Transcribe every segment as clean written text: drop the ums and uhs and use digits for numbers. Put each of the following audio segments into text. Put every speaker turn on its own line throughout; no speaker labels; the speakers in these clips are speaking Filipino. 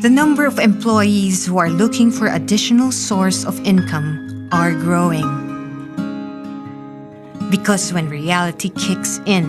The number of employees who are looking for additional source of income are growing. Because when reality kicks in,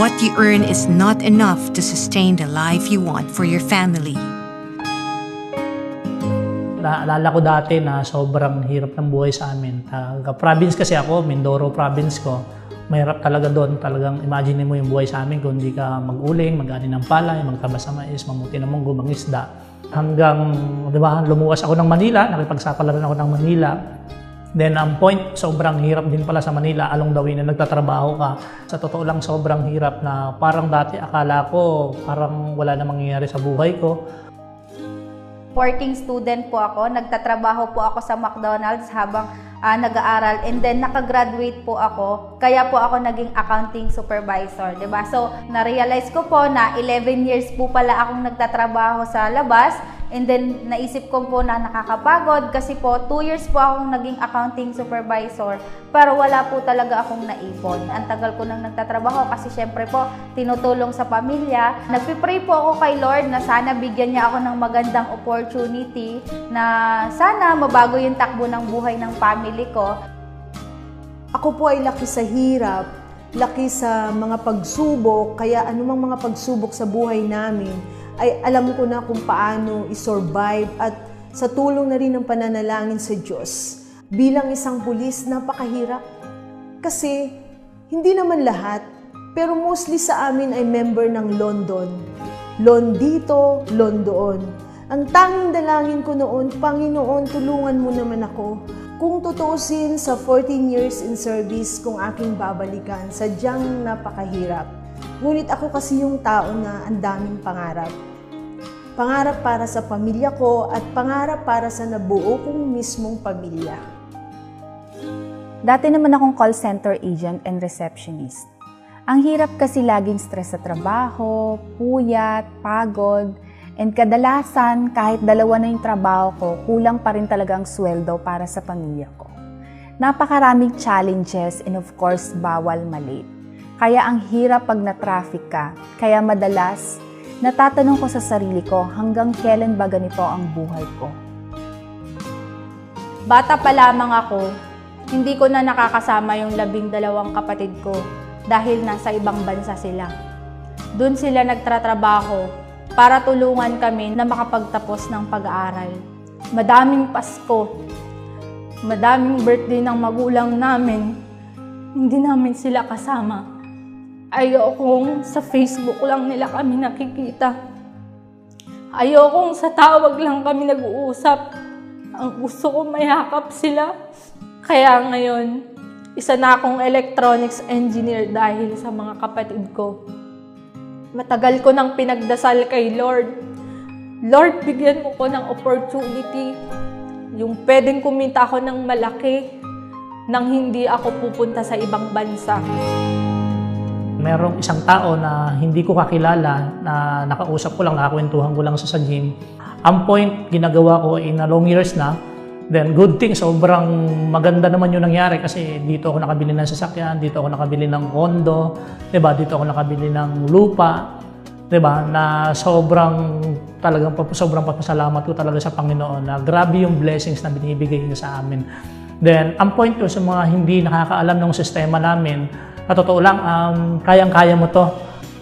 what you earn is not enough to sustain the life you want for your family.
Naalala ko dati na sobrang hirap ng buhay sa amin. Province kasi ako, Mindoro province ko. Mahirap talaga doon. Talagang imagine mo yung buhay sa amin kung hindi ka mag-uling, mag-ani ng palay, magtabas sa mais, mamuti ng munggo, mangisda. Hanggang, di ba, lumuwas ako ng Manila, nakipagsapalaran ako ng Manila. Then, ang point, sobrang hirap din pala sa Manila, along the way na nagtatrabaho ka. Sa totoo lang, sobrang hirap na parang dati akala ko, parang wala na mangyayari sa buhay ko.
Working student po ako, nagtatrabaho po ako sa McDonald's habang nag-aaral, and then nakagraduate po ako, kaya po ako naging accounting supervisor, diba? So, na-realize ko po na 11 years po pala akong nagtatrabaho sa labas, and then naisip ko po na nakakapagod kasi po 2 years po akong naging accounting supervisor, pero wala po talaga akong naipon. Ang tagal ko nang nagtatrabaho kasi syempre po tinutulong sa pamilya. Nagpipray po ako kay Lord na sana bigyan niya ako ng magandang opportunity, na sana mabago yung takbo ng buhay ng family ko.
Ako po ay laki sa hirap, laki sa mga pagsubok, kaya anumang mga pagsubok sa buhay namin ay alam ko na kung paano i-survive, at sa tulong na rin ng pananalangin sa Diyos. Bilang isang pulis, napakahirap. Kasi hindi naman lahat, pero mostly sa amin ay member ng London. Loan dito, loan doon. Ang tanging dalangin ko noon, Panginoon, tulungan mo naman ako. Kung tutuusin sa 14 years in service kung aking babalikan, sadyang napakahirap. Ngunit ako kasi yung tao na ang daming pangarap. Pangarap para sa pamilya ko at pangarap para sa nabuo kong mismong pamilya.
Dati naman akong call center agent and receptionist. Ang hirap kasi laging stress sa trabaho, puyat, pagod, and kadalasan kahit dalawa na yung trabaho ko, kulang pa rin talaga ang sweldo para sa pamilya ko. Napakaraming challenges and of course, bawal malate. Kaya ang hirap pag na-traffic ka, kaya madalas natatanong ko sa sarili ko hanggang kailan ba ganito ang buhay ko.
Bata pa lamang ako, hindi ko na nakakasama yung 12 kapatid ko dahil nasa ibang bansa sila. Doon sila nagtratrabaho para tulungan kami na makapagtapos ng pag-aaral. Madaming Pasko, madaming birthday ng magulang namin, hindi namin sila kasama. Ayokong sa Facebook lang nila kami nakikita. Ayokong sa tawag lang kami nag-uusap. Ang gusto ko mayakap sila. Kaya ngayon, isa na akong electronics engineer dahil sa mga kapatid ko. Matagal ko nang pinagdasal kay Lord. Lord, bigyan mo ko ng opportunity. Yung pwedeng kumita ako ng malaki nang hindi ako pupunta sa ibang bansa.
Merong isang tao na hindi ko kakilala, na nakausap ko lang, nakakwentuhan ko lang sa gym. Ang point, ginagawa ko in long years na. Then good thing, sobrang maganda naman yung nangyari kasi dito ako nakabili ng sasakyan, dito ako nakabili ng kondo, diba? Dito ako nakabili ng lupa, diba? Na sobrang papasalamat ko talaga sa Panginoon na grabe yung blessings na binibigay niya sa amin. Then ang point ko sa mga hindi nakakaalam ng sistema namin, na totoo lang, kayang-kaya mo to.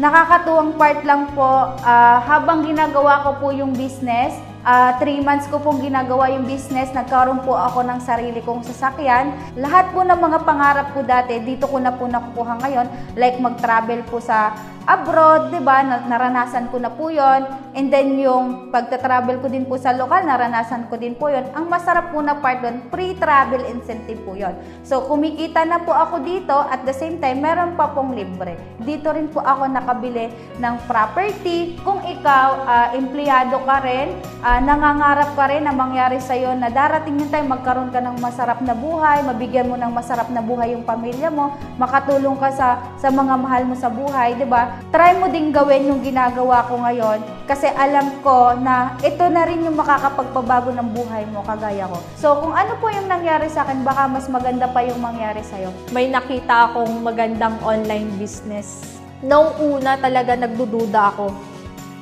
Nakakatuwang part lang po, habang ginagawa ko po yung business, 3 months ko pong ginagawa yung business, nagkaroon po ako ng sarili kong sasakyan. Lahat po ng mga pangarap ko dati, dito ko na po nakukuha ngayon. Like mag-travel po sa abroad, di ba? Naranasan ko na po yon. And then yung pagta-travel ko din po sa lokal, naranasan ko din po yon. Ang masarap po na part doon, pre-travel incentive po yon. So kumikita na po ako dito, at the same time, meron pa pong libre. Dito rin po ako nakabili ng property. Kung ikaw, empleyado ka rin, nangangarap ka rin na mangyari sa'yo na darating yung time, magkaroon ka ng masarap na buhay, mabigyan mo ng masarap na buhay yung pamilya mo, makatulong ka sa mga mahal mo sa buhay, di ba? Try mo ding gawin yung ginagawa ko ngayon kasi alam ko na ito na rin yung makakapagpabago ng buhay mo, kagaya ko. So kung ano po yung nangyari sa akin, baka mas maganda pa yung mangyari sa'yo. May nakita akong magandang online business. Noong una talaga nagdududa ako.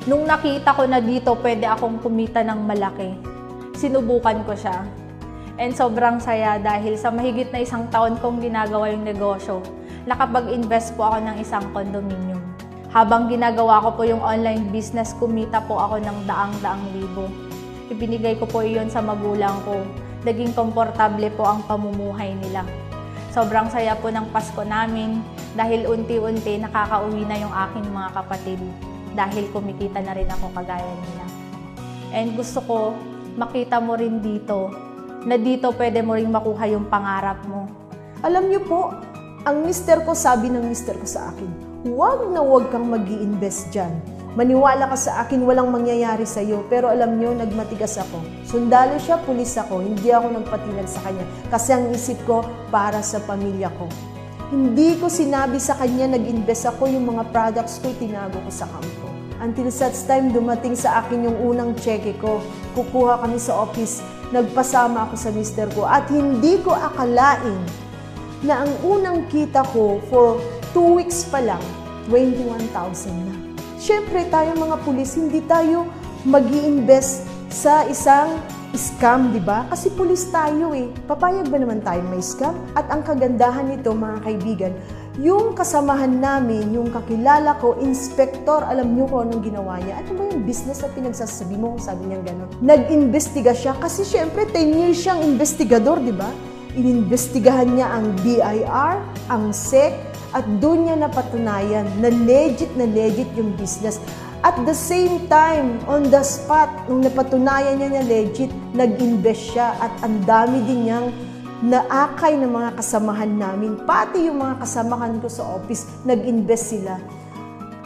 Nung nakita ko na dito pwede akong kumita ng malaki, sinubukan ko siya. And sobrang saya dahil sa mahigit na 1 taon kong ginagawa yung negosyo, nakapag-invest po ako ng isang condominium. Habang ginagawa ko po yung online business, kumita po ako ng daang-daang libo. Ibinigay ko po iyon sa magulang ko. Naging komportable po ang pamumuhay nila. Sobrang saya po ng Pasko namin dahil unti-unti nakakauwi na yung aking mga kapatid dahil kumikita na rin ako kagaya nila. And gusto ko makita mo rin dito na dito pwede mo rin makuha yung pangarap mo.
Alam niyo po, ang sabi ng mister ko sa akin, huwag na huwag kang mag-i-invest dyan. Maniwala ka sa akin, walang mangyayari sa'yo. Pero alam niyo, nagmatigas ako. Sundalo siya, pulis ako. Hindi ako nagpatinag sa kanya. Kasi ang isip ko, para sa pamilya ko. Hindi ko sinabi sa kanya, nag-invest ako, yung mga products ko, tinago ko sa kampo. Until such time, dumating sa akin yung unang cheque ko. Kukuha kami sa office. Nagpasama ako sa mister ko. At hindi ko akalain na ang unang kita ko for 2 weeks pa lang, 21,000 na. Siyempre, tayo mga pulis, hindi tayo mag-i-invest sa isang scam, di ba? Kasi pulis tayo eh. Papayag ba naman tayo may scam? At ang kagandahan nito, mga kaibigan, yung kasamahan namin, yung kakilala ko, inspector, alam niyo kung anong ginawa niya. Ano ba yung business na pinagsasabi mo? Sabi niya gano'n. Nag-investiga siya kasi siyempre 10 years siyang investigador, di ba? Ininvestigahan niya ang BIR, ang SEC, at doon niya napatunayan na legit yung business. At the same time, on the spot, nung napatunayan niya na legit, nag-invest siya at ang dami din niyang naakay ng mga kasamahan namin. Pati yung mga kasamahan ko sa office, nag-invest sila.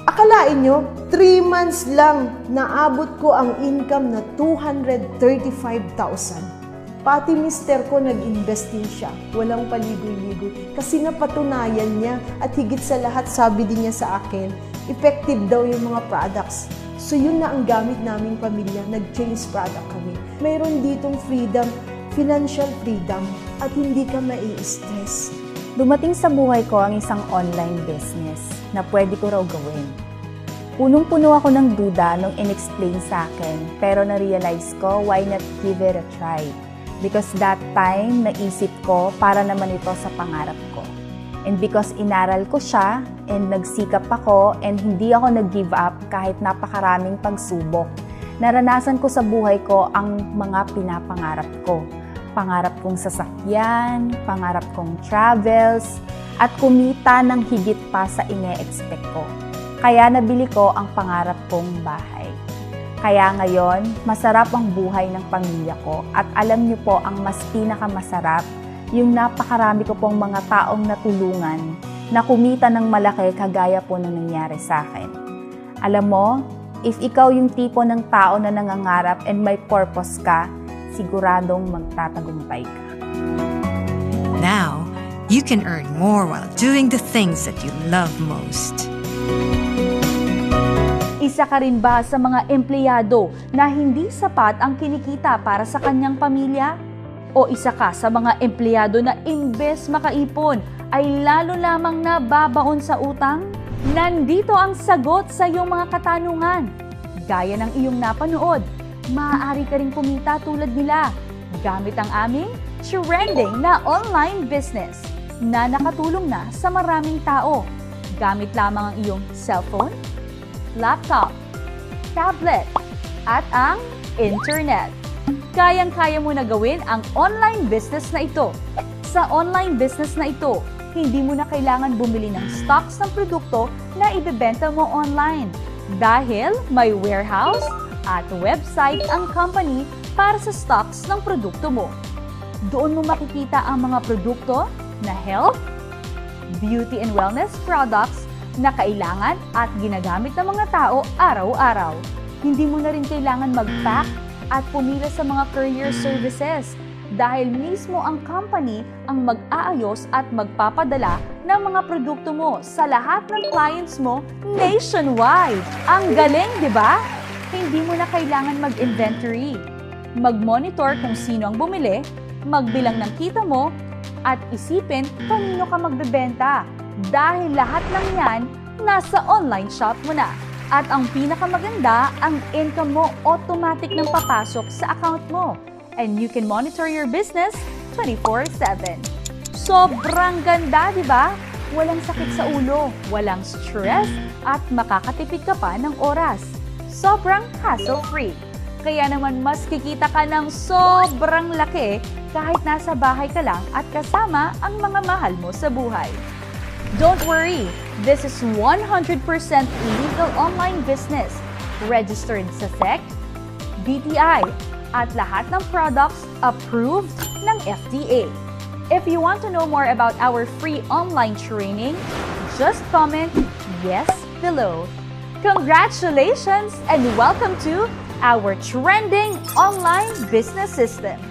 Akalain nyo, 3 months lang naabot ko ang income na 235,000. Pati mister ko nag-invest din siya. Walang paligoy-ligoy. Kasi napatunayan niya at higit sa lahat sabi din niya sa akin, effective daw yung mga products. So yun na ang gamit naming pamilya. Nag-change product kami. Mayroon ditong freedom, financial freedom at hindi ka mai-stress.
Dumating sa buhay ko ang isang online business na pwede ko raw gawin. Punong-puno ako ng duda nung in-explain sa akin, pero na-realize ko, why not give it a try? Because that time, naisip ko para naman ito sa pangarap ko. And because inaral ko siya, and nagsikap ako, and hindi ako nag-give up kahit napakaraming pagsubok. Naranasan ko sa buhay ko ang mga pinapangarap ko. Pangarap kong sasakyan, pangarap kong travels, at kumita ng higit pa sa ine-expect ko. Kaya nabili ko ang pangarap kong bahay. Kaya ngayon, masarap ang buhay ng pamilya ko at alam niyo po ang mas pinakamasarap, yung napakarami ko pong mga taong natulungan na kumita ng malaki kagaya po ng nangyari sa akin. Alam mo, if ikaw yung tipo ng tao na nangangarap and may purpose ka, siguradong magtatagumpay ka.
Now, you can earn more while doing the things that you love most.
Isa ka rin ba sa mga empleyado na hindi sapat ang kinikita para sa kanyang pamilya? O isa ka sa mga empleyado na imbes makaipon ay lalo lamang nababaon sa utang? Nandito ang sagot sa iyong mga katanungan. Gaya ng iyong napanood, maaari ka rin kumita tulad nila gamit ang aming trending na online business na nakatulong na sa maraming tao. Gamit lamang ang iyong cellphone, laptop, tablet, at ang internet. Kayang-kaya mo na gawin ang online business na ito. Sa online business na ito, hindi mo na kailangan bumili ng stocks ng produkto na ibebenta mo online dahil may warehouse at website ang company para sa stocks ng produkto mo. Doon mo makikita ang mga produkto na health, beauty and wellness products na kailangan at ginagamit ng mga tao araw-araw. Hindi mo na rin kailangan mag-pack at pumila sa mga courier services dahil mismo ang company ang mag-aayos at magpapadala ng mga produkto mo sa lahat ng clients mo nationwide. Ang galing, di ba? Hindi mo na kailangan mag-inventory, mag-monitor kung sino ang bumili, magbilang ng kita mo, at isipin kanino ka magbebenta. Dahil lahat ng yan, nasa online shop mo na. At ang pinakamaganda, ang income mo automatic nang papasok sa account mo. And you can monitor your business 24/7. Sobrang ganda, di ba? Walang sakit sa ulo, walang stress, at makakatipid ka pa ng oras. Sobrang hassle-free. Kaya naman mas kikita ka ng sobrang laki kahit nasa bahay ka lang at kasama ang mga mahal mo sa buhay. Don't worry, this is 100% legal online business, registered sa SEC, DTI, at lahat ng products approved ng FDA. If you want to know more about our free online training, just comment yes below. Congratulations and welcome to our trending online business system.